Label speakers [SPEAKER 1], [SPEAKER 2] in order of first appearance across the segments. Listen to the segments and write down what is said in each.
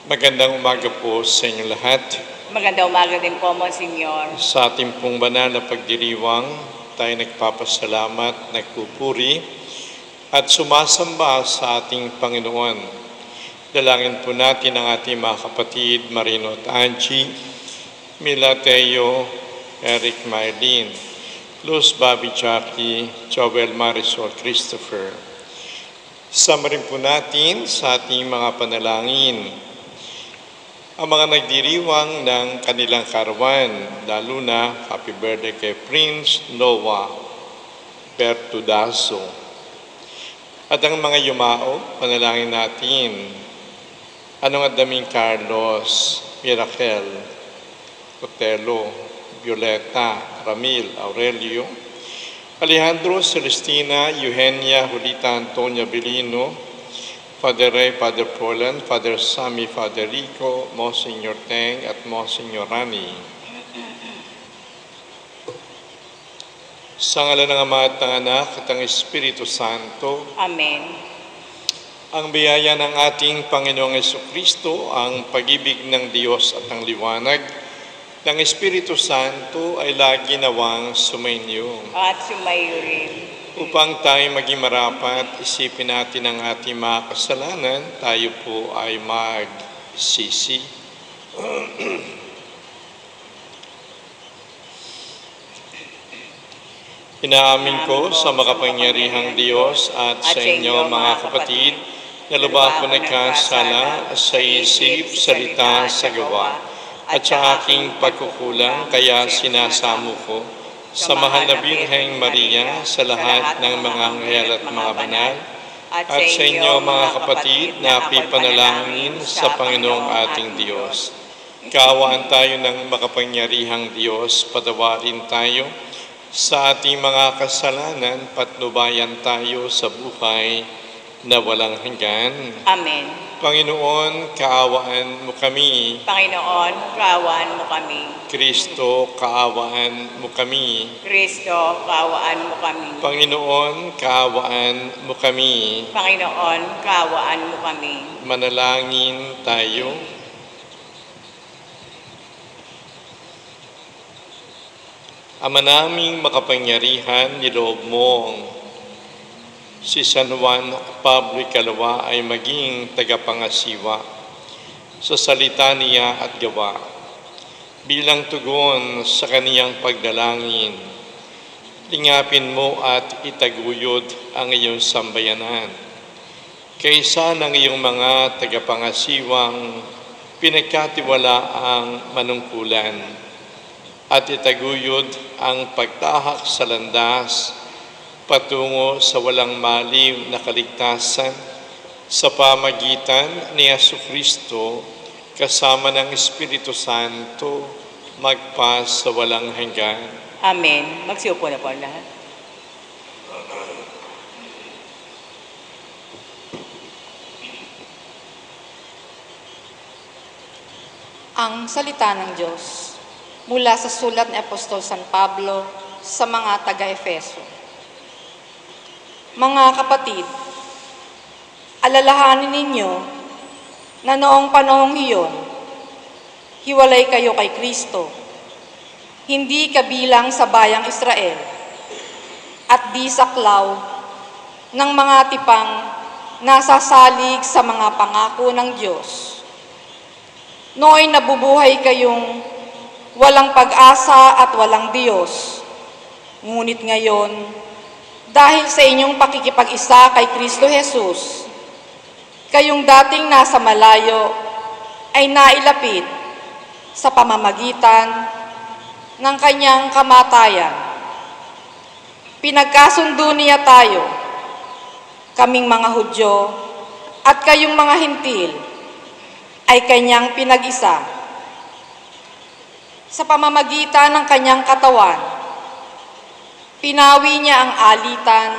[SPEAKER 1] Magandang umaga po sa inyo lahat.
[SPEAKER 2] Magandang umaga din po, Monsignor.
[SPEAKER 1] Sa ating pong banal na pagdiriwang, tayo nagpapasalamat, nagpupuri, at sumasamba sa ating Panginoon. Dalangin po natin ang ating mga kapatid, Marino at Angie, Milateo, Eric Maylin, Luz, Bobby, Jackie, Joel, Marisol, Christopher. Sama rin po natin sa ating mga panalangin ang mga nagdiriwang ng kanilang karawan, lalo na happy birthday kay Prince Noah Bertudazo. At ang mga yumao, panalangin natin, Anong Adaming Carlos, Miracle, Cotelo, Violeta, Ramil, Aurelio, Alejandro, Celestina, Eugenia, Julita, Antonia, Belino, Father Ray, Father Poland, Father Sammy, Father Rico, Monsignor Teng at Monsignor Rani. Sa ngalan ng Ama at ng Anak at ng Espiritu Santo.
[SPEAKER 2] Amen.
[SPEAKER 1] Ang biyaya ng ating Panginoong Jesucristo, ang pag-ibig ng Diyos at ang liwanag ng Espiritu Santo ay lagi nawang sumainyo.
[SPEAKER 2] At sumayo rin.
[SPEAKER 1] Upang tayo maging marapat, isipin natin ang ating mga kasalanan, tayo po ay magsisi. Inaamin ko sa makapangyarihang Diyos at sa inyo mga kapatid, na lubha ko nagkasala sa isip, salita, sa gawa, at sa aking pagkukulang, kaya sinasamo ko sa mahal na Birheng Maria, sa lahat ng mga anghel at mga banal, at sa inyo mga kapatid na pipanalangin sa Panginoong ating Diyos. Kaawaan tayo ng makapangyarihang Diyos, patawarin tayo sa ating mga kasalanan, patnubayan tayo sa buhay na walang hanggan.
[SPEAKER 2] Amen.
[SPEAKER 1] Panginoon, kaawaan mo kami.
[SPEAKER 2] Panginoon, kaawaan mo kami.
[SPEAKER 1] Kristo, kaawaan mo kami.
[SPEAKER 2] Kristo, kaawaan mo kami.
[SPEAKER 1] Panginoon, kaawaan mo kami.
[SPEAKER 2] Panginoon, kaawaan mo kami.
[SPEAKER 1] Manalangin tayo. Ama naming makapangyarihan, niloob mong si San Juan Pablo Ikalawa ay maging tagapangasiwa sa salita niya at gawa. Bilang tugon sa kaniyang pagdalangin, lingapin mo at itaguyod ang iyong sambayanan. Kaysa ng iyong mga tagapangasiwang pinagkatiwalaang manungkulan at itaguyod ang pagtahak sa landas patungo sa walang maliw na kaligtasan sa pamagitan ni Jesucristo kasama ng Espiritu Santo magpa sa walang hanggan.
[SPEAKER 2] Amen. Magsiupo na po ang lahat.
[SPEAKER 3] Ang salita ng Diyos mula sa sulat ni Apostol San Pablo sa mga taga-Efeso. Mga kapatid, alalahanin ninyo na noong panahong iyon, hiwalay kayo kay Kristo, hindi kabilang sa bayang Israel, at di saklaw ng mga tipang nasasalig sa mga pangako ng Diyos. Nooy nabubuhay kayong walang pag-asa at walang Diyos, ngunit ngayon, dahil sa inyong pakikipag-isa kay Kristo Jesus, kayong dating nasa malayo ay nailapit sa pamamagitan ng kanyang kamatayan. Pinagkasundo niya tayo, kaming mga Hudyo at kayong mga Hintil, ay kanyang pinag-isa. Sa pamamagitan ng kanyang katawan, pinawi niya ang alitan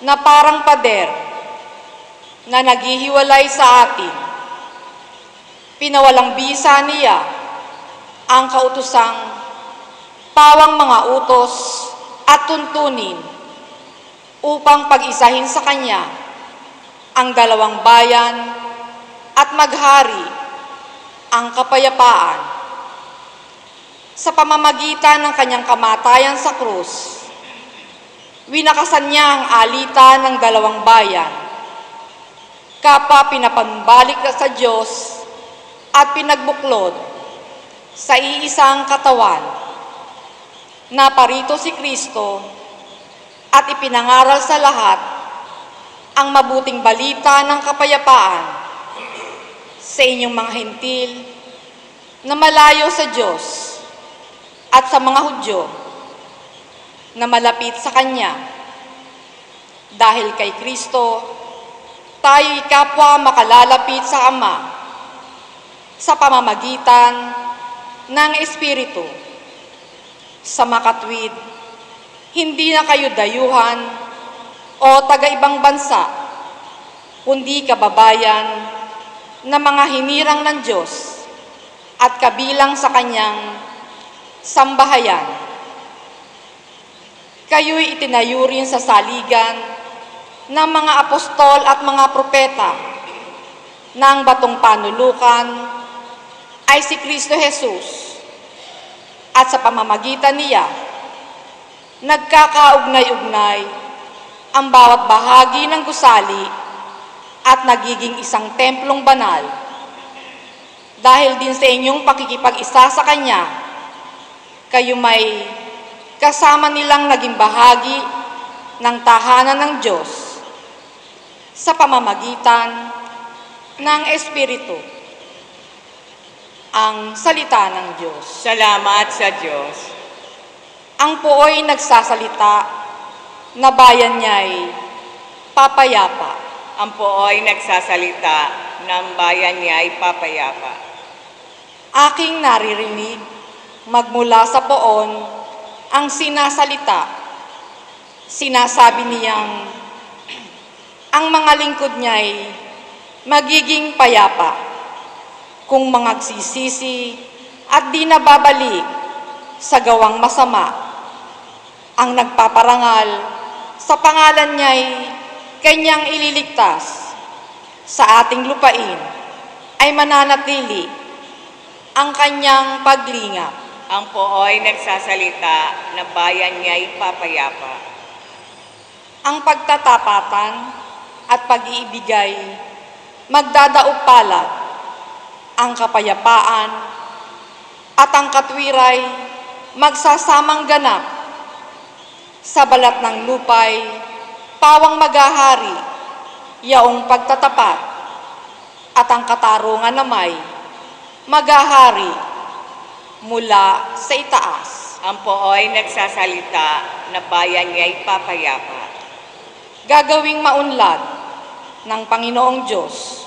[SPEAKER 3] na parang pader na naghihiwalay sa atin. Pinawalang bisa niya ang kautusang pawang mga utos at tuntunin upang pag-isahin sa kanya ang dalawang bayan at maghari ang kapayapaan. Sa pamamagitan ng kanyang kamatayan sa krus, winakasan niya ang alitan ng dalawang bayan, kapwa pinapanbalik sa Diyos at pinagbuklod sa iisang katawan. Naparito si Kristo at ipinangaral sa lahat ang mabuting balita ng kapayapaan sa inyong mga hentil na malayo sa Diyos at sa mga Hudyo na malapit sa Kanya. Dahil kay Kristo, tayo'y kapwa makalalapit sa Ama sa pamamagitan ng Espiritu. Sa makatwid, hindi na kayo dayuhan o taga-ibang bansa, kundi kababayan na mga hinirang ng Diyos at kabilang sa Kanyang sambahayan. Kayo'y itinayo rin sa saligan ng mga apostol at mga propeta na ang batong panulukan ay si Kristo Jesus, at sa pamamagitan niya, nagkakaugnay-ugnay ang bawat bahagi ng gusali at nagiging isang templong banal. Dahil din sa inyong pakikipag-isa sa Kanya, kayo may kasama nilang naging bahagi ng tahanan ng Diyos sa pamamagitan ng Espiritu. Ang salita ng Diyos.
[SPEAKER 2] Salamat sa Diyos.
[SPEAKER 3] Ang pooy nagsasalita na bayan niya'y papayapa.
[SPEAKER 2] Ang pooy nagsasalita ng bayan niya ay papayapa.
[SPEAKER 3] Aking naririnig magmula sa poon ang sinasalita. Sinasabi niyang ang mga lingkod niya'y magiging payapa kung mangagsisisi at di nababalik sa gawang masama. Ang nagpaparangal sa pangalan niya'y Kanyang ililigtas. Sa ating lupain ay mananatili ang Kanyang paglingap.
[SPEAKER 2] Ang pooy nagsasalita na bayan niya ay papayapa.
[SPEAKER 3] Ang pagtatapatan at pag-iibigay magdadaupalad. Ang kapayapaan at ang katwiray magsasamang ganap. Sa balat ng lupay, pawang maghahari, yaong pagtatapat, at ang katarungan na may maghahari mula sa itaas.
[SPEAKER 2] Ang pooy nagsasalita na bayan niya ay papayapa.
[SPEAKER 3] Gagawing maunlad ng Panginoong Diyos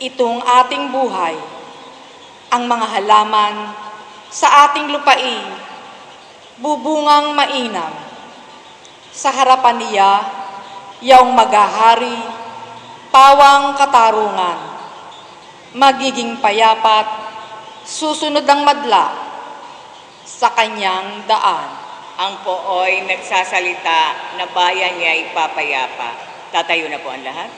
[SPEAKER 3] itong ating buhay, ang mga halaman sa ating lupain, bubungang mainam. Sa harapan niya, yaong maghahari, pawang katarungan, magiging payapat, susunod ang madla sa Kanyang daan.
[SPEAKER 2] Ang pooy nagsasalita na bayan niya ay papayapa. Tatayo na po ang lahat.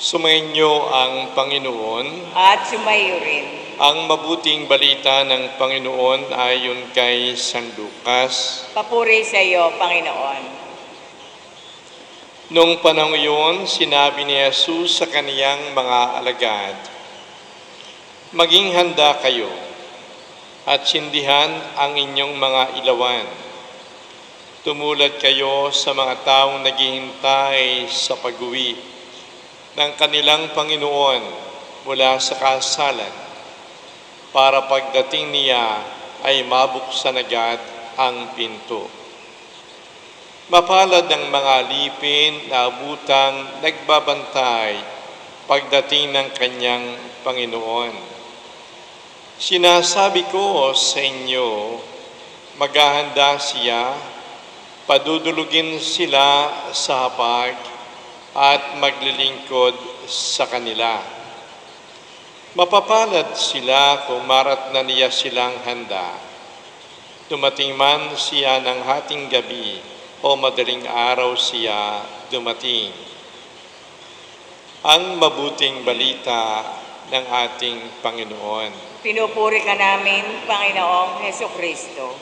[SPEAKER 1] Sumainyo ang Panginoon.
[SPEAKER 2] At sumayo rin.
[SPEAKER 1] Ang mabuting balita ng Panginoon ayon kay San Lucas.
[SPEAKER 2] Papuri sa iyo, Panginoon.
[SPEAKER 1] Noong panahon iyon, sinabi ni Jesus sa kaniyang mga alagad, "Maging handa kayo at sindihan ang inyong mga ilawan. Tumulad kayo sa mga taong naghihintay sa pag-uwi ng kanilang Panginoon mula sa kasalan, para pagdating niya ay mabuksan agad ang pinto. Mapalad ang mga alipin na abutang nagbabantay pagdating ng kanyang Panginoon. Sinasabi ko sa inyo, maghahanda siya, padudulugin sila sa hapag at maglilingkod sa kanila. Mapapalad sila kung maratnan niya silang handa. Dumating man siya ng hating gabi o madaling araw siya dumating." Ang mabuting balita ng ating Panginoon.
[SPEAKER 2] Pinupuri ka namin, Panginoong Hesukristo.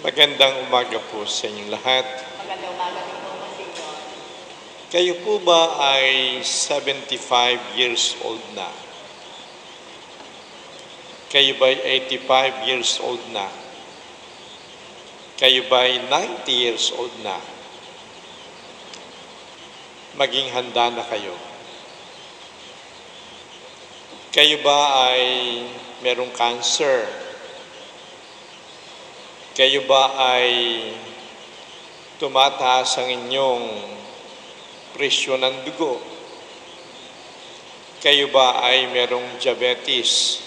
[SPEAKER 1] Magandang umaga po sa inyong lahat.
[SPEAKER 2] Magandang umaga din po, Monsignor.
[SPEAKER 1] Kayo po ba ay 75 years old na? Kayo ba ay 85 years old na? Kayo ba ay 90 years old na? Maging handa na kayo. Kayo ba ay merong cancer? Kayo ba ay tumataas ang inyong presyon ng dugo? Kayo ba ay merong diabetes?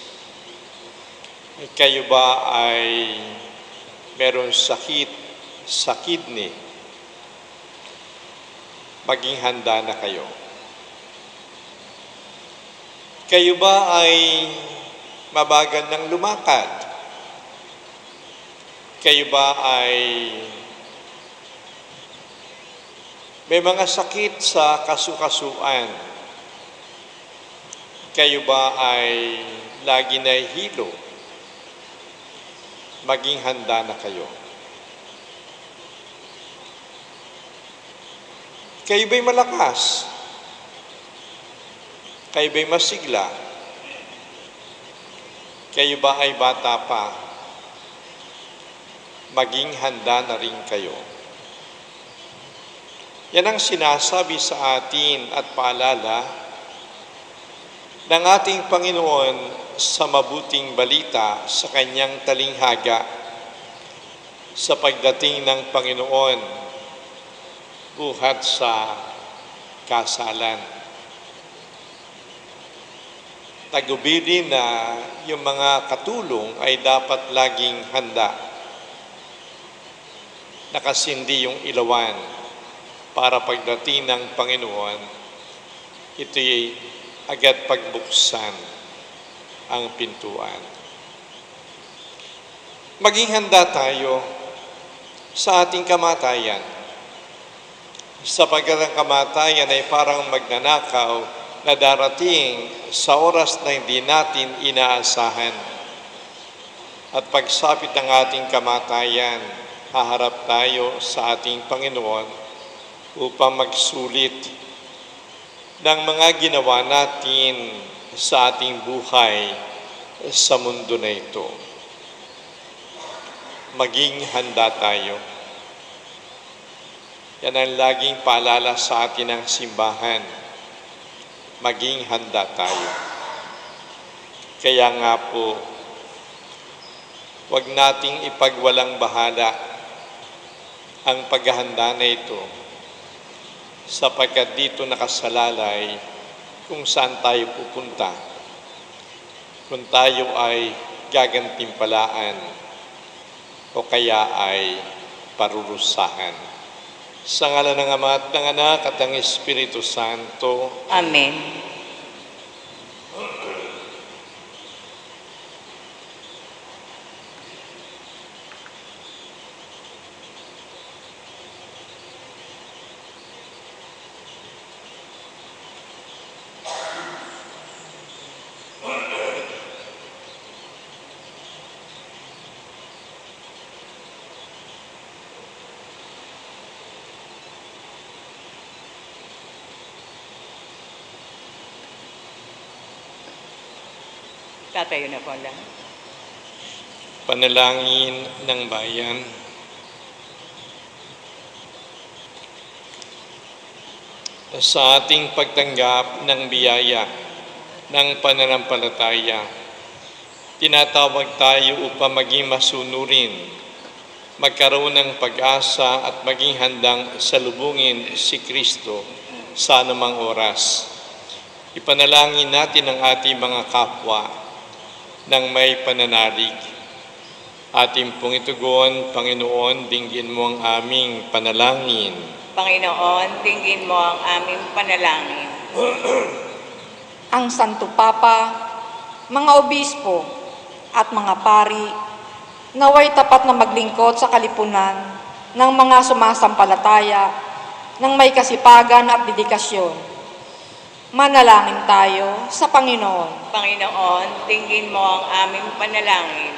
[SPEAKER 1] Kayo ba ay merong sakit sa kidney? Maging handa na kayo. Kayo ba ay mabagal ng lumakad? Kayo ba ay may mga sakit sa kasukasuan? Kayo ba ay lagi nahihilo? Maging handa na kayo. Kayo ba'y malakas? Kayo ba'y masigla? Kayo ba ay bata pa? Maging handa na rin kayo. Yan ang sinasabi sa atin at paalala ng ating Panginoon sa mabuting balita sa kanyang talinghaga sa pagdating ng Panginoon buhat sa kasalan. Tagubilin na yung mga katulong ay dapat laging handa. Nakasindi yung ilawan para pagdating ng Panginoon, ito'y agad pagbuksan ang pintuan. Maging handa tayo sa ating kamatayan. Sapagkat ang kamatayan ay parang magnanakaw na darating sa oras na hindi natin inaasahan. At pagsapit ng ating kamatayan, haharap tayo sa ating Panginoon upang magsulit ng mga ginawa natin sa ating buhay sa mundo na ito. Maging handa tayo. Yan ang laging paalala sa atin ng simbahan. Maging handa tayo. Kaya nga po, huwag nating ipagwalang bahala ang paghahanda na ito, sapagkat dito nakasalalay kung saan tayo pupunta, kung tayo ay gagantimpalaan o kaya ay parurusahan. Sa ngalan ng Ama at ng Anak at ng Espiritu Santo.
[SPEAKER 2] Amen. Tatayo na po ang lahat.
[SPEAKER 1] Panalangin ng bayan. Sa ating pagtanggap ng biyaya ng pananampalataya, tinatawag tayo upang maging masunurin, magkaroon ng pag-asa at maging handang salubungin si Kristo sa anumang oras. Ipanalangin natin ang ating mga kapwa ng may pananalig. Ating pong itugon, Panginoon, dinggin mo ang aming panalangin.
[SPEAKER 2] Panginoon, dinggin mo ang aming panalangin.
[SPEAKER 3] Ang Santo Papa, mga obispo at mga pari, naway tapat na maglingkod sa kalipunan ng mga sumasampalataya ng may kasipagan at dedikasyon. Manalangin tayo sa Panginoon.
[SPEAKER 2] Panginoon, dinggin mo ang aming panalangin.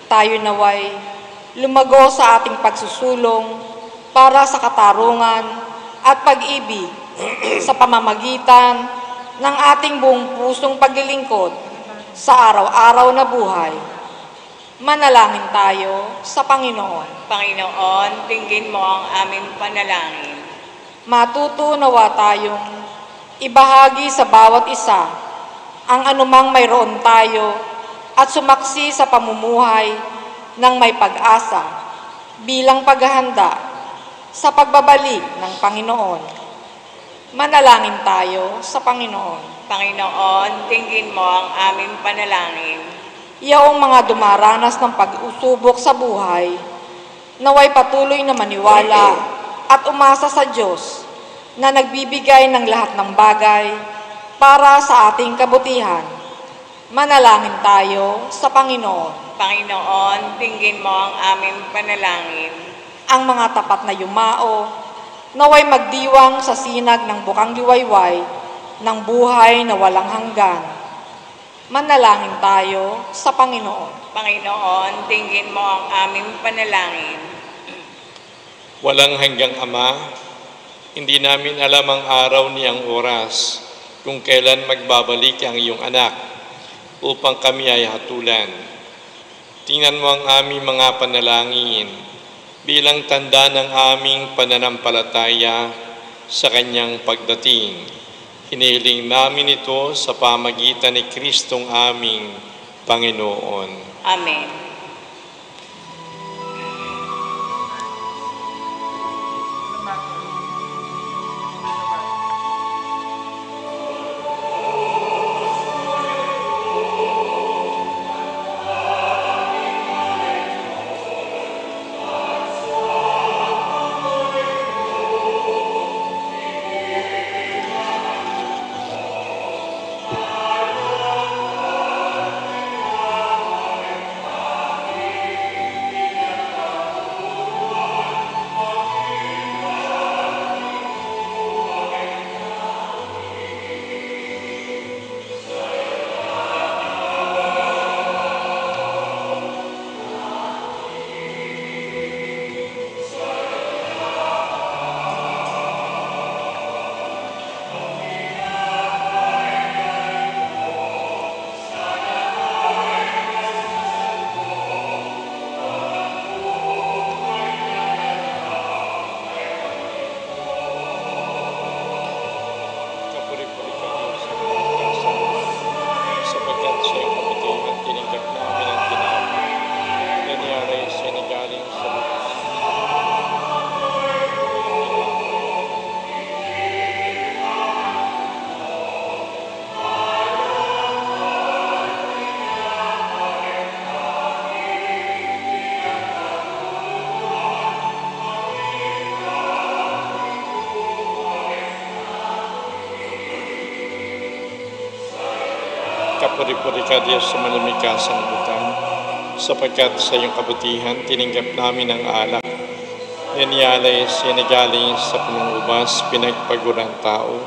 [SPEAKER 3] Tayo naway lumago sa ating pagsusulong para sa katarungan at pag-ibig sa pamamagitan ng ating buong pusong paglilingkod sa araw-araw na buhay. Manalangin tayo sa Panginoon.
[SPEAKER 2] Panginoon, dinggin mo ang aming panalangin.
[SPEAKER 3] Matuto nawa tayong ibahagi sa bawat isa ang anumang mayroon tayo at sumaksi sa pamumuhay ng may pag-asa bilang paghahanda sa pagbabalik ng Panginoon. Manalangin tayo sa Panginoon.
[SPEAKER 2] Panginoon, dinggin mo ang aming panalangin.
[SPEAKER 3] Yaong mga dumaranas ng pag-usubok sa buhay, naway patuloy na maniwala at umasa sa Diyos na nagbibigay ng lahat ng bagay para sa ating kabutihan. Manalangin tayo sa Panginoon.
[SPEAKER 2] Panginoon, dinggin mo ang aming panalangin.
[SPEAKER 3] Ang mga tapat na yumao, naway magdiwang sa sinag ng bukang liwayway ng buhay na walang hanggan. Manalangin tayo sa Panginoon.
[SPEAKER 2] Panginoon, dinggin mo ang aming panalangin.
[SPEAKER 1] Walang hanggang Ama, hindi namin alam ang araw ni ang oras kung kailan magbabalik ang iyong anak upang kami ay hatulan. Tingnan mo ang aming mga panalangin bilang tanda ng aming pananampalataya sa kanyang pagdating. Hinihiling namin ito sa pamagitan ni Kristong aming Panginoon.
[SPEAKER 2] Amen.
[SPEAKER 1] Kapuri-puri ka Diyos sa malamig ka sanlibutan, sapagkat sa iyong kabutihan tinanggap namin ang alak. Yan yalay sinigaling sa punong ubas, pinagpaguran tao.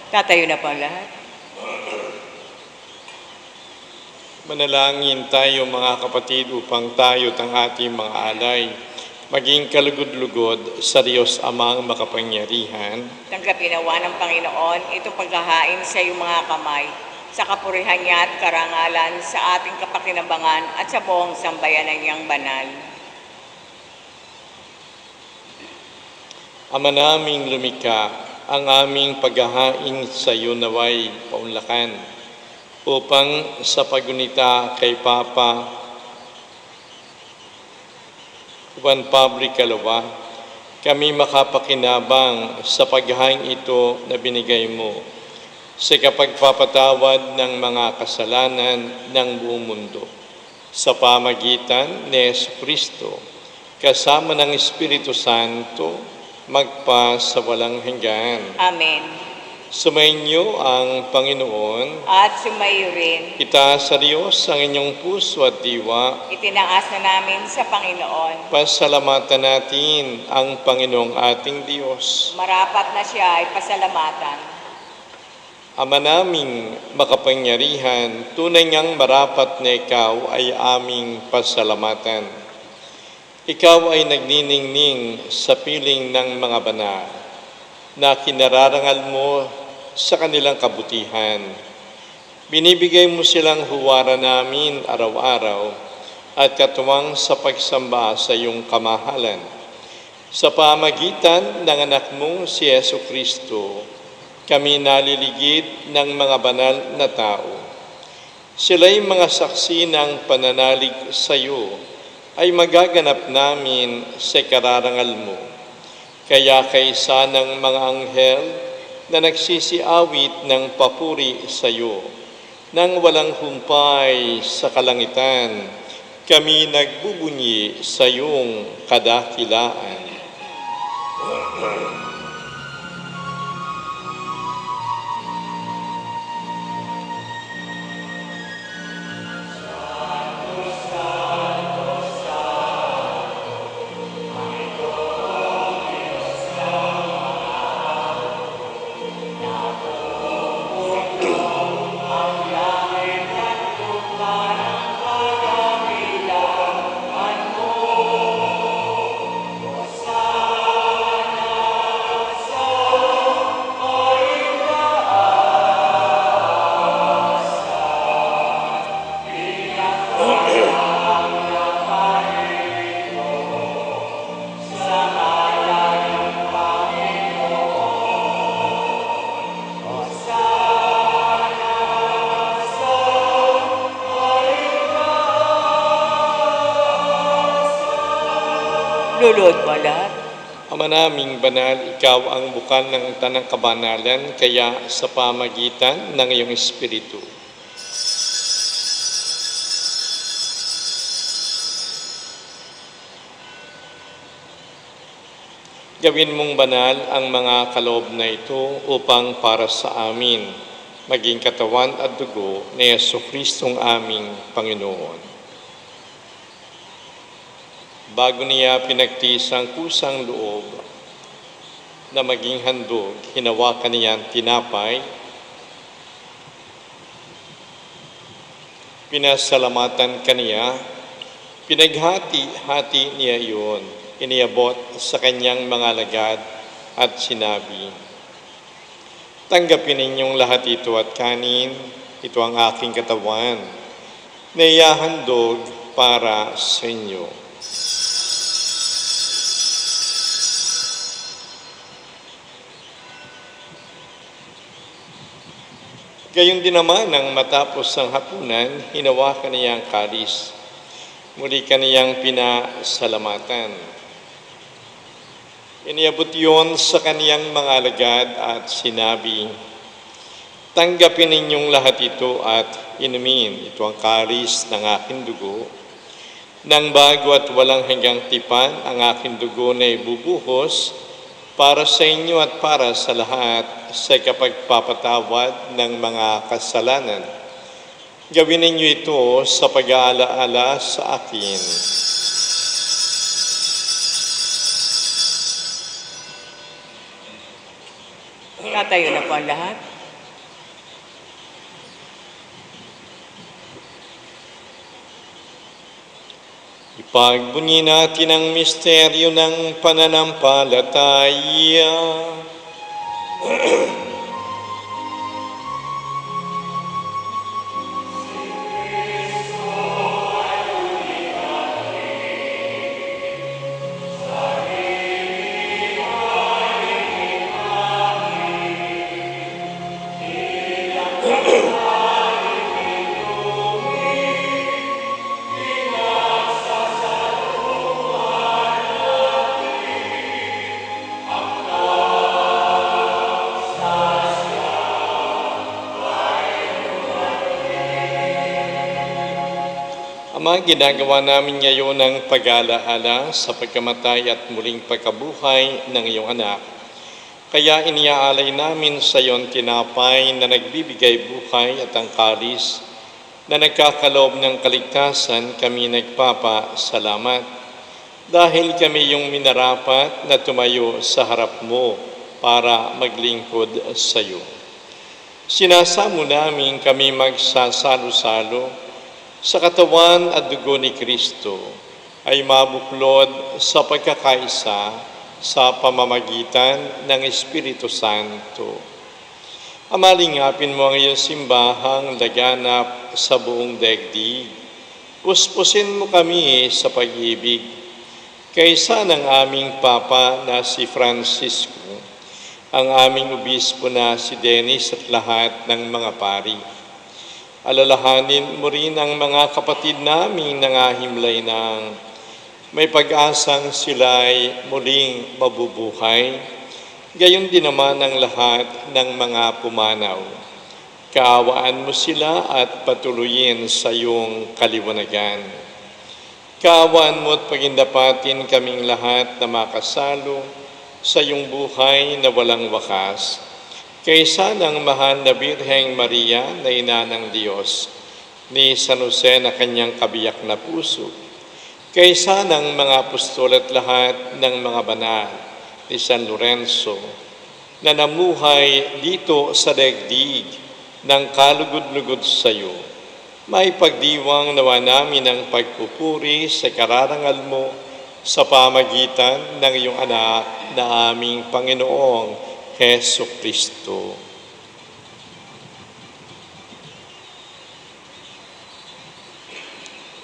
[SPEAKER 2] Tatayo na po ang lahat.
[SPEAKER 1] Manalangin tayo mga kapatid upang tayo at ang ating mga alay maging kalugod-lugod sa Diyos Amang makapangyarihan.
[SPEAKER 2] Tanggapin nawa ng Panginoon ito paghahain sa iyong mga kamay, sa kapurihan niya at karangalan, sa ating kapakinabangan at sa buong sambayanan niyang banal.
[SPEAKER 1] Ama naming lumikha, ang aming paghahain sa iyo naway paunlakan, upang sa pagunita kay Papa Juan Pablo Calava, kami makapakinabang sa paghahain ito na binigay mo sa kapagpapatawad ng mga kasalanan ng buong mundo sa pamagitan ni Jesucristo, kasama ng Espiritu Santo, magpa sa walang hanggan.
[SPEAKER 2] Amen.
[SPEAKER 1] Sumainyo ang Panginoon.
[SPEAKER 2] At sumayo rin.
[SPEAKER 1] Itaas sa Diyos ang inyong puso at diwa.
[SPEAKER 2] Itinaas na namin sa Panginoon.
[SPEAKER 1] Pasalamatan natin ang Panginoong ating Diyos.
[SPEAKER 2] Marapat na siya ay pasalamatan.
[SPEAKER 1] Ama naming makapangyarihan, tunay ngang marapat na ikaw ay aming pasalamatan. Ikaw ay nagniningning sa piling ng mga banal na kinararangal mo sa kanilang kabutihan. Binibigay mo silang huwara namin araw-araw at katuwang sa pagsamba sa iyong kamahalan. Sa pamagitan ng anak mong si Jesucristo, kami naliligid ng mga banal na tao. Sila'y mga saksi ng pananalig sa iyo ay magaganap namin sa kararangal mo. Kaya kaysa ng mga anghel na nagsisiawit ng papuri sa iyo, nang walang humpay sa kalangitan, kami nagbubunyi sa iyong kadakilaan.
[SPEAKER 2] Lulod mo lahat.
[SPEAKER 1] Ama naming banal, ikaw ang bukal ng tanang kabanalan, kaya sa pamagitan ng iyong Espiritu, gawin mong banal ang mga kaloob na ito upang para sa amin maging katawan at dugo ni Jesucristong aming Panginoon. Bago niya pinagtiis ang kusang loob na maging handog, hinawakan niya ang tinapay, pinasalamatan kaniya, pinaghati-hati niya iyon, iniabot sa kanyang mga alagad at sinabi, "Tanggapin ninyong lahat ito at kanin, ito ang aking katawan, na ihahandog para sa inyo." Gayun din naman nang matapos ang hapunan, hinawakan niya ang kalis. Muli kaniyang pinasalamatan. Iniabot yun sa kaniyang mga alagad at sinabi, "Tanggapin ninyong lahat ito at inumin. Ito ang kalis ng aking dugo. Nang bago at walang hanggang tipan, ang aking dugo na ibubuhos para sa inyo at para sa lahat sa kapagpapatawad ng mga kasalanan. Gawin ninyo ito sa pag-aalaala sa akin."
[SPEAKER 2] Tatayo na po ang lahat.
[SPEAKER 1] Ipagbunyi natin ang misteryo ng pananampalataya. Ama, ginagawa namin ngayon ang pag-alaala sa pagkamatay at muling pagkabuhay ng iyong anak. Kaya iniaalay namin sa iyong tinapay na nagbibigay buhay at ang kalis na nagkakaloob ng kaligtasan, kami nagpapasalamat. Dahil kami yung minarapat na tumayo sa harap mo para maglingkod sa iyo. Sinasamo namin kami magsasalo-salo sa katawan at dugo ni Kristo ay mabuklod sa pagkakaisa sa pamamagitan ng Espiritu Santo. Amalingapin mo ang iyong simbahang laganap sa buong daigdig. Puspusin mo kami sa pag-ibig, kaysa ng aming Papa na si Francisco, ang aming obispo na si Dennis at lahat ng mga pari. Alalahanin mo rin ang mga kapatid naming nangahimlay ng may pag-asang sila'y muling mabubuhay, gayon din naman ang lahat ng mga pumanaw. Kaawaan mo sila at patuloyin sa iyong kaliwanagan. Kaawaan mo at pagindapatin kaming lahat na makasalo sa iyong buhay na walang wakas, kaysa ng mahal na Birheng Maria na ina ng Diyos, ni San Jose na kanyang kabiyak na puso, kaysa ng mga apostol at lahat ng mga banal, ni San Lorenzo, na namuhay dito sa daigdig ng kalugod-lugod sa iyo. May pagdiwang nawa namin ang pagpupuri sa kararangal mo sa pamagitan ng iyong anak na aming Panginoong Heso Kristo.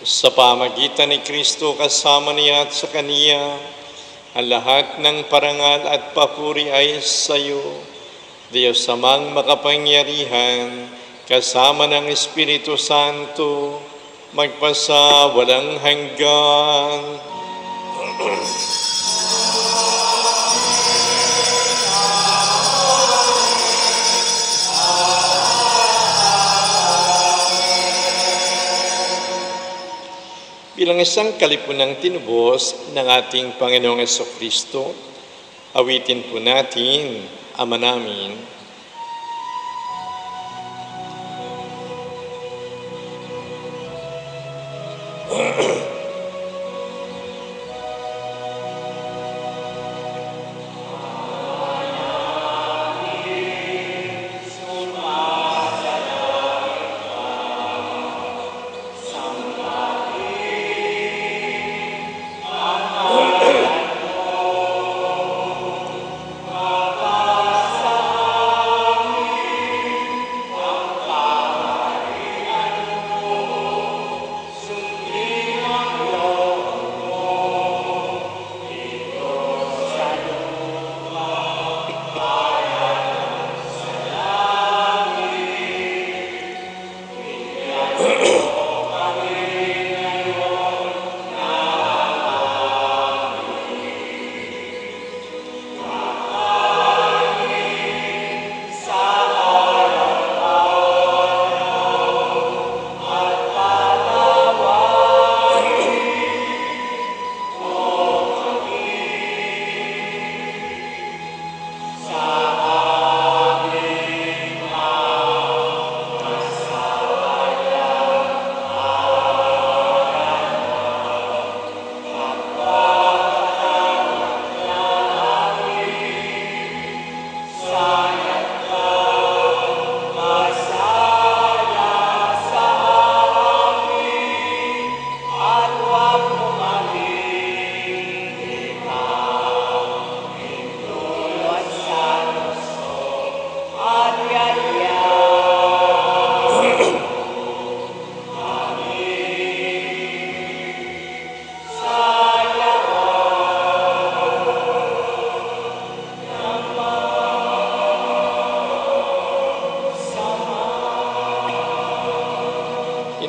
[SPEAKER 1] Sa pamagitan ni Kristo, kasama niya at sa Kaniya, ang lahat ng parangal at papuri ay sa iyo, Diyos Amang makapangyarihan, kasama ng Espiritu Santo, magpasa walang hanggan. Bilang isang kalipunang tinubos ng ating Panginoong Jesucristo, awitin po natin, Ama namin.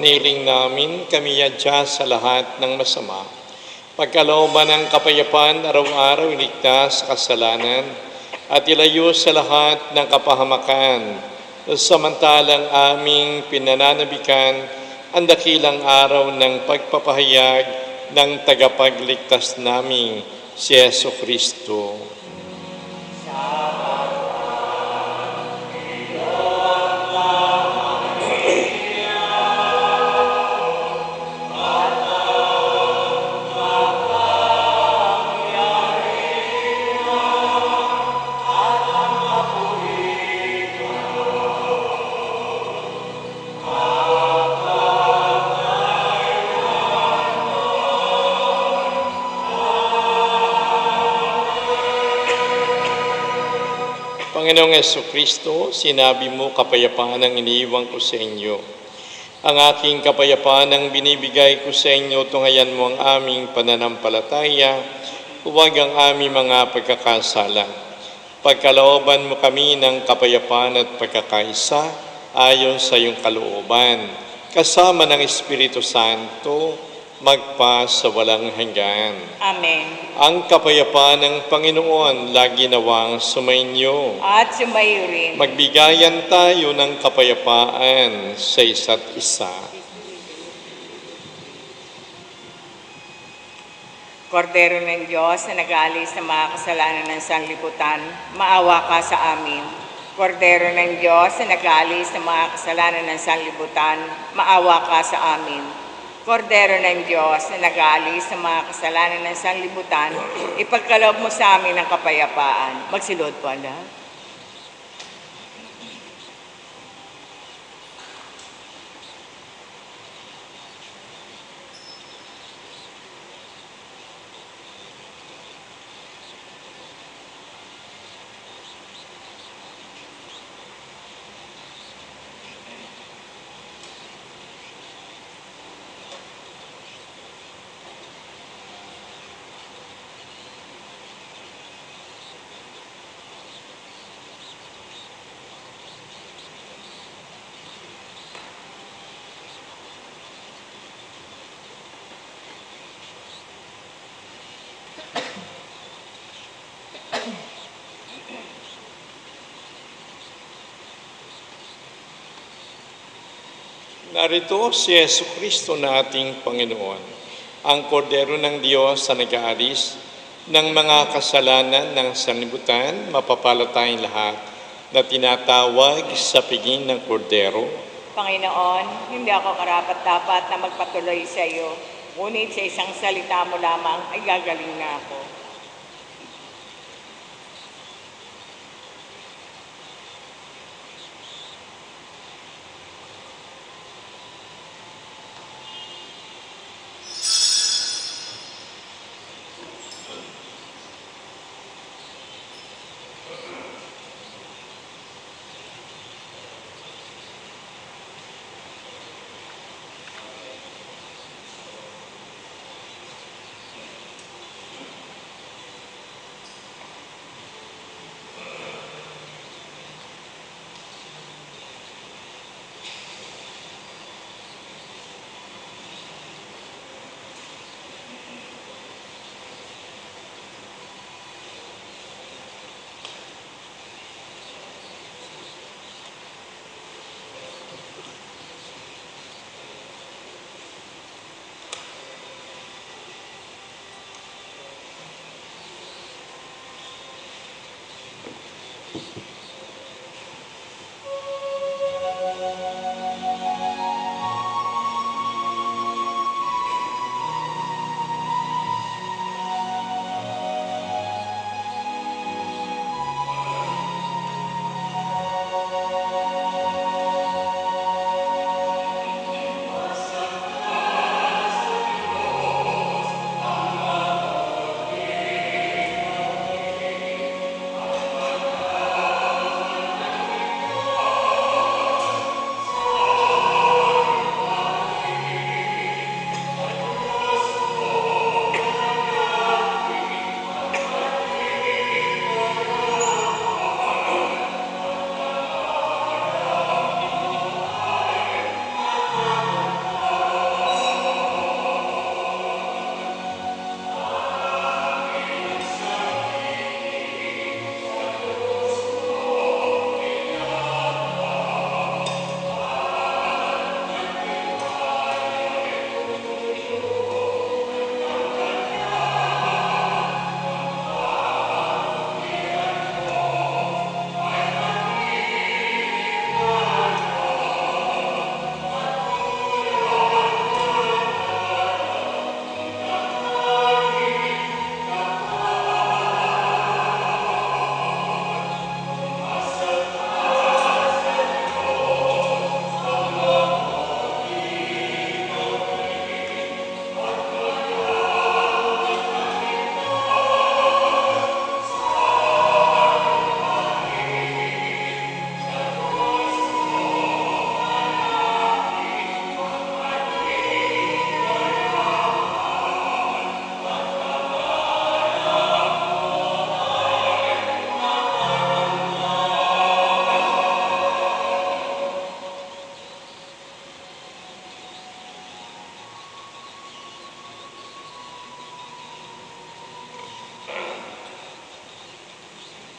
[SPEAKER 1] hiniling namin kami yadya sa lahat ng masama. Pagkalooban ng kapayapaan, araw-araw iligtas sa kasalanan at ilayo sa lahat ng kapahamakan. Samantalang aming pinananabikan ang dakilang araw ng pagpapahayag ng tagapagligtas namin, si Yesu Kristo. Panginoong Jesucristo, sinabi mo, kapayapaan ang iniiwan ko sa inyo. Ang aking kapayapaan ang binibigay ko sa inyo, tunghayan mo ang aming pananampalataya, huwag ang aming mga pagkakasala. Pagkalooban mo kami ng kapayapaan at pagkakaisa, ayon sa iyong kalooban, kasama ng Espiritu Santo, magpa sa walang hanggan.
[SPEAKER 2] Amen.
[SPEAKER 1] Ang kapayapaan ng Panginoon lagi nawang sumainyo.
[SPEAKER 2] At sumayo rin.
[SPEAKER 1] Magbigayan tayo ng kapayapaan sa isa't isa.
[SPEAKER 2] Kordero ng Diyos na nag-aalis ng mga kasalanan ng sanlibutan, maawa ka sa amin. Kordero ng Diyos na nag-aalis ng mga kasalanan ng sanlibutan, maawa ka sa amin. Kordero ng Diyos na nag-aalis ng mga kasalanan ng sanlibutan, ipagkaloob mo sa amin ang kapayapaan. Magsilod po ang lahat.
[SPEAKER 1] Narito si Yesu Kristo na ating Panginoon, ang kordero ng Diyos na nag-aalis ng mga kasalanan ng sanlibutan, mapapala tayong lahat na tinatawag sa piging ng kordero.
[SPEAKER 2] Panginoon, hindi ako karapat-dapat na magpatuloy sa iyo, ngunit sa isang salita mo lamang ay gagaling na ako.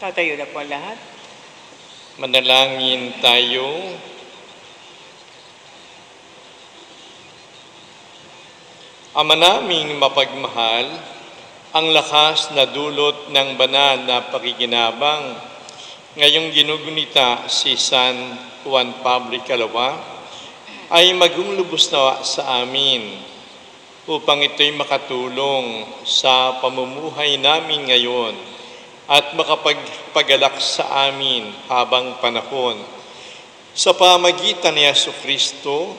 [SPEAKER 2] Tatayo na po lahat.
[SPEAKER 1] Manalangin tayo. Ama naming mapagmahal, ang lakas na dulot ng banal na pakikinabang ngayong ginugunita si San Juan Pablo Ikalawa ay maging lubos na sa amin upang ito'y makatulong sa pamumuhay namin ngayon at makapagpagalak sa amin habang panahon. Sa pamagitan ni Jesucristo,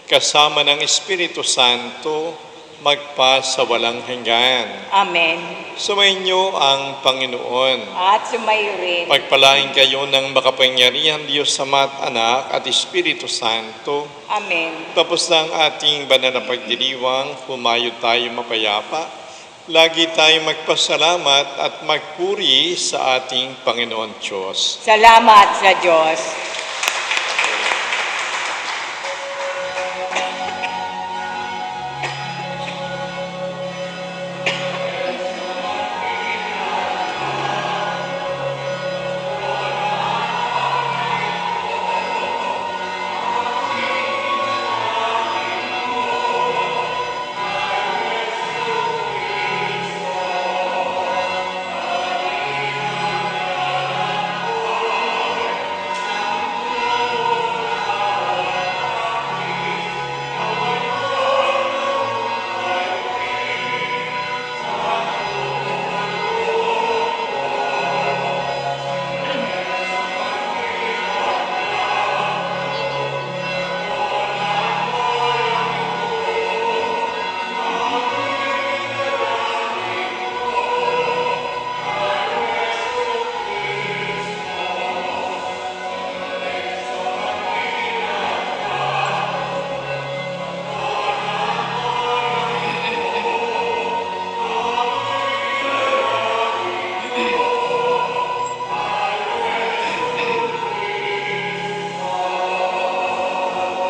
[SPEAKER 1] kasama ng Espiritu Santo, magpa sa walang hanggan.
[SPEAKER 2] Amen.
[SPEAKER 1] Sumainyo ang Panginoon.
[SPEAKER 2] At sumayo rin.
[SPEAKER 1] Pagpalain kayo ng makapangyarihan Diyos Ama at Anak at Espiritu Santo.
[SPEAKER 2] Amen.
[SPEAKER 1] Tapos na ang ating banal na pagdiriwang, humayo tayo mapayapa. Lagi tayong magpasalamat at magpuri sa ating Panginoon Diyos.
[SPEAKER 2] Salamat sa Diyos.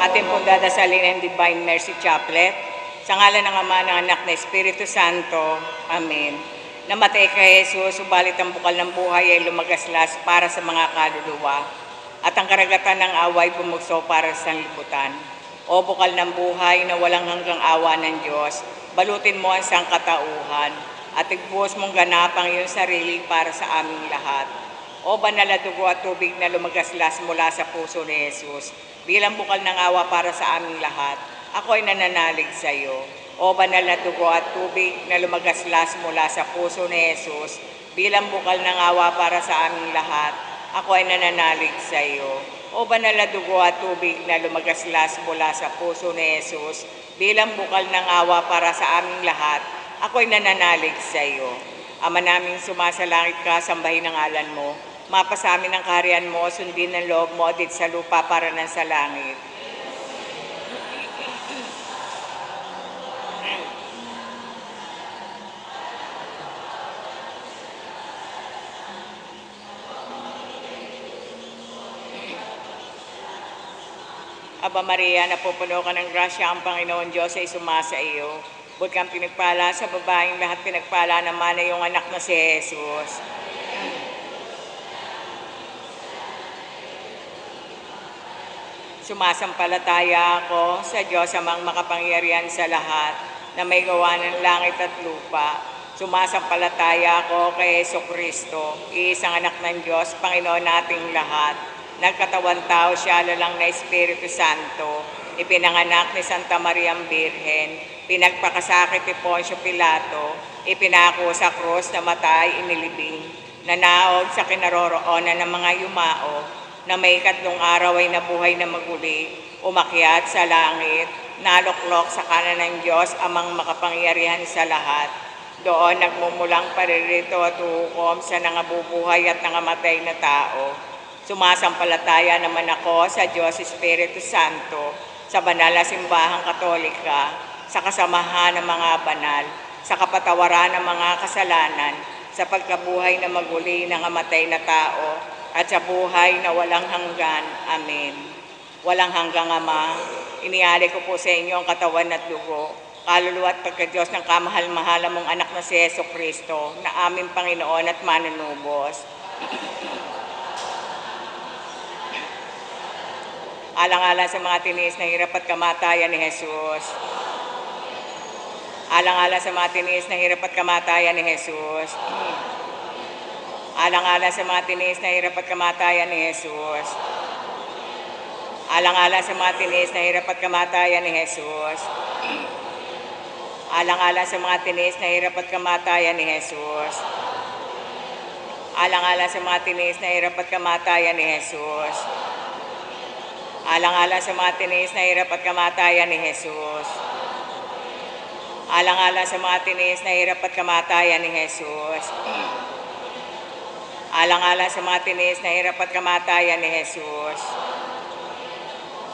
[SPEAKER 2] Atin pong dadasalin ang Divine Mercy Chaplet. Sa ngalan ng Ama, ng Anak, na Espiritu Santo. Amen. Namatay kay Jesus, subalit ang bukal ng buhay ay lumagaslas para sa mga kaluluwa. At ang karagatan ng away bumugso para sa sanlibutan. O bukal ng buhay na walang hanggang awa ng Diyos, balutin mo ang sangkatauhan at igbuhos mong ganap ang iyong sarili para sa aming lahat. O banal na dugo at tubig na lumagaslas mula sa puso ni Jesus, bilang bukal ng awa para sa aming lahat, ako ay nananalig sa iyo. O banal na dugo at tubig na lumagaslas mula sa puso ni Jesus, bilang bukal ng awa para sa aming lahat, ako ay nananalig sa iyo. O banal na dugo at tubig na lumagaslas mula sa puso ni Jesus, bilang bukal ng awa para sa aming lahat, ako ay nananalig sa iyo. Ama naming sumasalangit ka, sambahin ang ngalan mo. Mapasa amin ang kaharian mo, sundin ang loob mo dito sa lupa para ng sa langit. Aba Maria, napupuno ka ng grasya, ang Panginoon Diyos ay sumasa iyo. Bukod kang pinagpala sa babaeng lahat, pinagpala naman ay iyong anak na si Jesus. Sumasampalataya ako sa Diyos amang makapangyarihan sa lahat na may gawa ng langit at lupa. Sumasampalataya ako kay Jesucristo, iisang anak ng Diyos, Panginoon nating lahat. Nagkatawan tao siya, lalang na Espiritu Santo, ipinanganak ni Santa Maria Birhen, pinagpakasakit ni Poncio Pilato, ipinako sa krus na matay, inilibing, nanaog sa kinaroroonan ng mga yumao, na may ikatlong araw ay nabuhay na maguli, umakyat sa langit, naluklok sa kanan ng Diyos amang makapangyarihan sa lahat. Doon nagmumulang paririto at hukom sa nangabubuhay at nangamatay na tao. Sumasampalataya naman ako sa Diyos Espiritu Santo, sa banal na simbahang katolika, sa kasamahan ng mga banal, sa kapatawaran ng mga kasalanan, sa pagkabuhay na maguli ng amatay na tao, at sa buhay na walang hanggan. Amen. Walang hanggang Ama, iniali ko po sa inyo ang katawan at dugo, kaluluwa at pagka-Diyos ng kamahal-mahala mong anak na si Jesucristo, na aming Panginoon at manunubos. Alang-alang sa mga tiniis na hirap at kamatayan ni Jesus. Alang-alang sa mga tiniis na hirap at kamatayan ni Jesus. Alang-alang sa mga tiniis na hirap at kamatayan ni Jesus. Alang-alang sa mga tiniis na hirap at kamatayan ni Jesus. Alang-alang sa mga tiniis na hirap at kamatayan ni Jesus. Alang-alang sa mga tiniis na hirap at kamatayan ni Jesus. Alang-alang sa mga tiniis na hirap at kamatayan ni Jesus. Alang-alang sa mga tiniis na hirap at kamatayan ni Jesus. Alang-alang sa mga tiniis na hirap at kamatayan ni Jesus.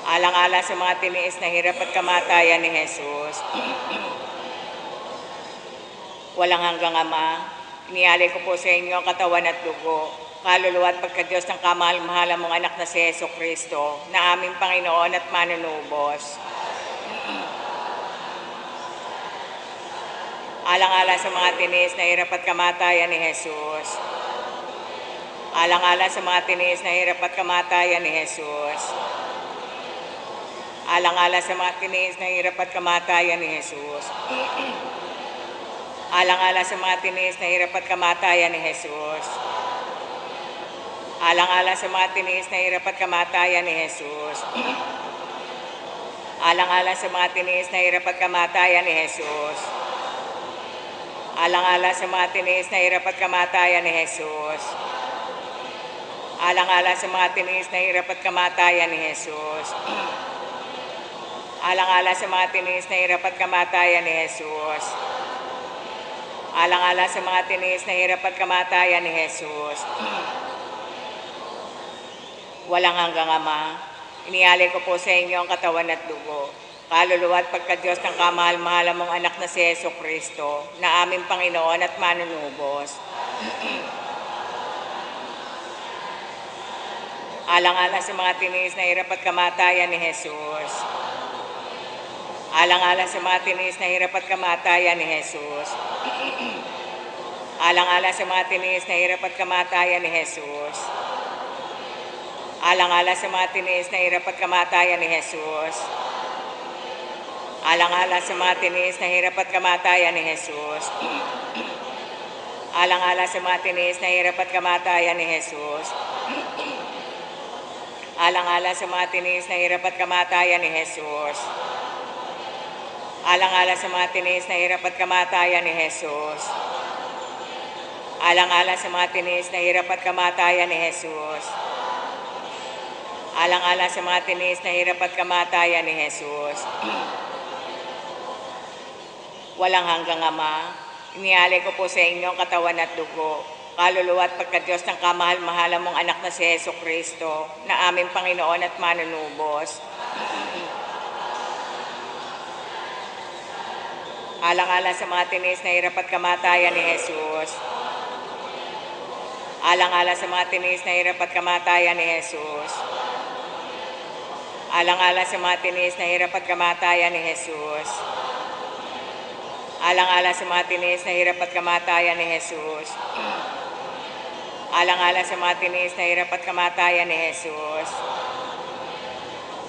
[SPEAKER 2] Alang-alang sa mga tiniis na hirap at kamatayan ni Jesus. Walang hanggang Ama, inialay ko po sa inyo ang katawan at dugo, kaluluwa at pagka-Diyos ng kamahal-mahalan mong anak na si Jesucristo, na aming Panginoon at manunubos. Alang-alang sa mga tiniis na hirap at kamatayan ni Jesus. Alang-alang sa mga tiniis na hirap at kamatayan ni Jesus. Alang-alang sa mga tiniis na hirap at kamatayan ni Jesus. Alang-alang sa mga tiniis na hirap at kamatayan ni Jesus. Alang-alang sa mga tiniis na hirap at kamatayan ni Jesus. Alang-alang sa mga tiniis na hirap at kamatayan ni Jesus. Alang-alang sa mga tiniis na hirap at kamatayan ni Jesus. Alang-alang sa mga tiniis na hirap at kamatayan ni Jesus. Alang-alang sa mga tiniis na hirap at kamatayan ni Jesus. Alang-alang sa mga tiniis na hirap at kamatayan ni Jesus. Walang hanggang Ama, inialay ko po sa inyo ang katawan at dugo, kaluluwa at pagka-Diyos ng kamahal-mahalan mong anak na si Jesucristo, na aming Panginoon at manunubos. Alang-alang sa mga tiniis na hirap at kamatayan ni Jesus. Alang-alang sa mga tiniis na hirap at kamatayan ni Jesus. Alang-alang sa mga tiniis na hirap at kamatayan ni Jesus. Alang-alang sa mga tiniis na hirap at kamatayan ni Jesus. Alang-alang sa mga tiniis na hirap at kamatayan ni Jesus. Alang-alang sa mga tiniis na hirap at kamatayan ni Jesus. Alang-alang sa mga tiniis na hirap at kamatayan ni Jesus. Alang-alang sa mga tiniis na hirap at kamatayan ni Jesus. Alang-alang sa mga tiniis na hirap at kamatayan ni Jesus. Alang-alang sa mga tiniis na hirap at kamatayan ni Jesus. Walang hanggang Ama, inialay ko po sa inyo ang katawan at dugo, kaluluwa at pagka-Diyos ng kamahal-mahalan mong anak na si Jesucristo, na aming Panginoon at manunubos. Alang-alang sa mga tiniis na hirap at kamatayan ni Jesus. Alang-alang sa mga tiniis na hirap at kamatayan ni Jesus. Alang-alang sa mga tiniis na hirap at kamatayan ni Jesus. Alang-alang sa mga tiniis na hirap at kamatayan ni Jesus. Alang-alang sa mga tiniis na hirap at kamatayan ni Jesus.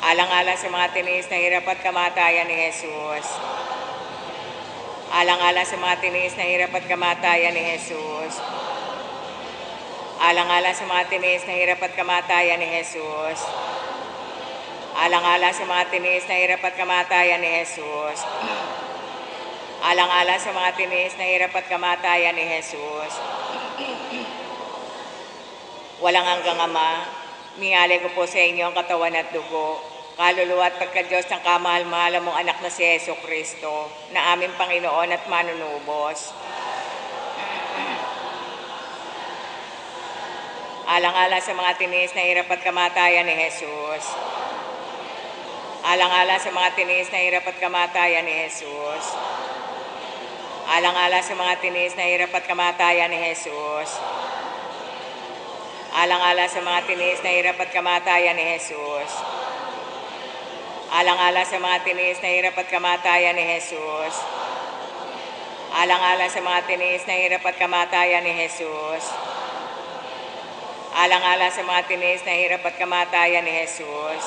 [SPEAKER 2] Alang-alang sa mga tiniis na hirap at kamatayan ni Jesus. Alang-alang sa mga tiniis na hirap at kamatayan ni Jesus. Alang-alang sa mga tiniis na hirap at kamatayan ni Jesus. Alang-alang sa mga tiniis na hirap at kamatayan ni Jesus. Alang-alang sa mga tiniis na hirap at kamatayan ni Jesus. Walang hanggang Ama, inialay ko po sa inyo ang katawan at dugo, kaluluwa at pagka-Diyos ng kamahal-mahalan mong anak na si Jesucristo, na aming Panginoon at manunubos. Alang-alang sa mga tiniis na hirap at kamatayan ni Jesus. Alang-alang sa mga tiniis na hirap at kamatayan ni Jesus. Alang-alang sa mga tiniis na hirap at kamatayan ni Jesus. Alang-alang sa mga tiniis na hirap at kamatayan ni Jesus. Alang-alang sa mga tiniis na hirap at kamatayan ni Jesus. Alang-alang sa mga tiniis na hirap at kamatayan ni Jesus. Alang-alang sa mga tinis na hirap at kamatayan ni Jesus.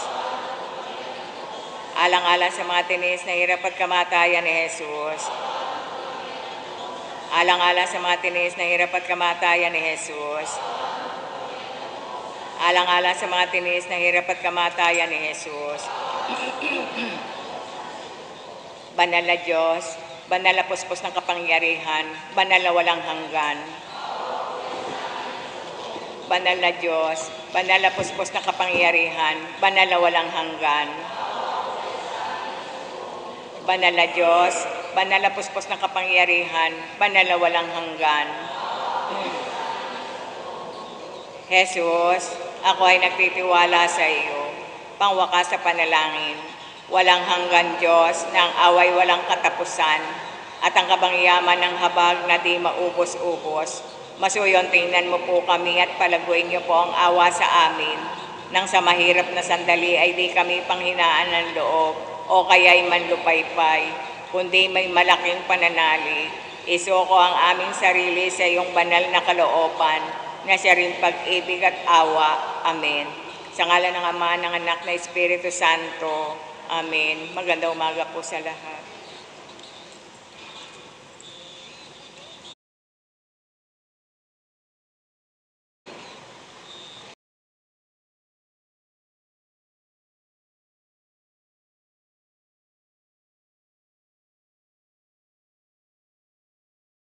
[SPEAKER 2] Alang-alang sa mga tinis na hirap at kamatayan ni Jesus. Alang-alang sa mga tinis na hirap at kamatayan ni Jesus. Alang-alang sa mga tinis na hirap at kamatayan ni Jesus. Banal na Diyos, banal na puspos ng kapangyarihan, banal na walang hanggan. Banal na Diyos, banal na puspos ng kapangyarihan, banal na walang hanggan. Banal na Diyos, banal na puspos ng kapangyarihan, banal na walang hanggan. Jesus, ako ay nagtitiwala sa iyo, pangwakas sa panalangin. Walang hanggan Diyos na ang away walang katapusan at ang kabangyaman ng habag na di maubos-ubos. Masuyon tingnan mo po kami at palaguin niyo po ang awa sa amin nang sa mahirap na sandali ay di kami panghinaan ng loob o kaya'y manlupaypay, kundi may malaking pananalig. Isuko ang aming sarili sa iyong banal na kalooban na siya rin pag-ibig at awa. Amen. Sa ngalan ng Ama, ng Anak, na Espiritu Santo. Amen. Magandang umaga po sa lahat.